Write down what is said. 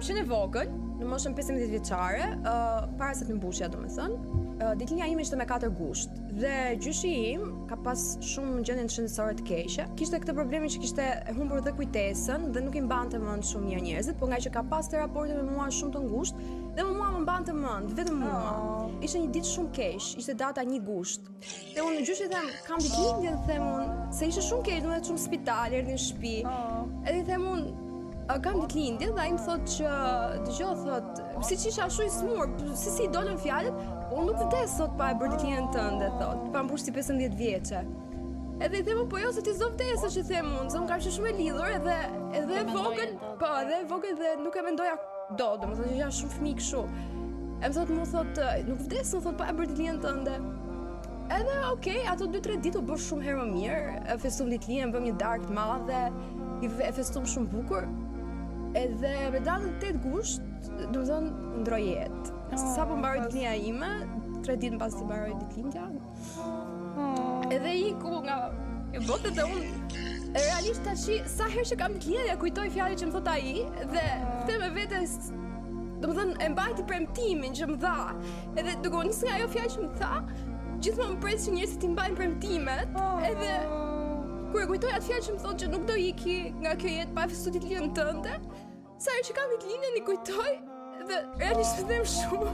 kam qenë e vogël, në moshën 15 vjeçare, para se të mbushja domethënë. Ditëlindja ime ishte me 4 gusht dhe gjyshi im ka pas shumë gjendje shëndetësore të keqe. Kishte këtë problemin që kishte humbur dhe kujtesën dhe nuk i mbante mend shumë mirë njerëzit, por nga që ka pas te raporte me mua shumë të ngushtë dhe mua më mbante mend vetëm mua. Ishte një ditë shumë keq, ishte data 1 gusht. Dhe unë në gjyshi them, kam ditëlindje, them unë, se ishte shumë keq, domethënë shumë spital, erdhi në shtëpi. Edhe i them unë, kam ditëlindje dhe ai më thotë që dëgjoj thotë, siç isha ashtu i smur, si dolën fjalët, unë nuk vdes sot pa e bërë ditëlindjen tënde, thotë, pa mbush si 15 vjeçe. Edhe i them, po jo se ti s'do vdesësh, i them unë, se unë kam qenë shumë e lidhur edhe e vogël, po, edhe e vogël dhe nuk e mendoja domethënë që isha shumë fëmijë kështu. E më thotë, nuk vdes, më thotë, pa e bërë ditëlindjen tënde. Edhe okay, ato 2-3 ditë u bë shumë herë më mirë, festum ditëlindjen, bëm një darkë të madhe, e festum shumë bukur. Edhe me datën 8 gusht, domethënë ndroi jetë. Sapo mbaroi ditëlindja ime, 3 ditë pas i mbaroi ditëlindja. Edhe iku nga botë dhe unë realisht tash sa herë që kam ditëlindje kujtoj fjalën që më thot ai dhe them me vetes, domethënë e mbajti premtimin që më dha. Edhe duke u nisë nga ajo fjalë që më tha, gjithmonë më pres që njerëzit i mbajnë premtimet. Edhe kur e kujtoj atë fjalë që më thotë që nuk do iki nga kjo jetë pa festuar ditëlindjen tënde, sa herë që kam ditëlindjen i kujtoj dhe realisht them shumë.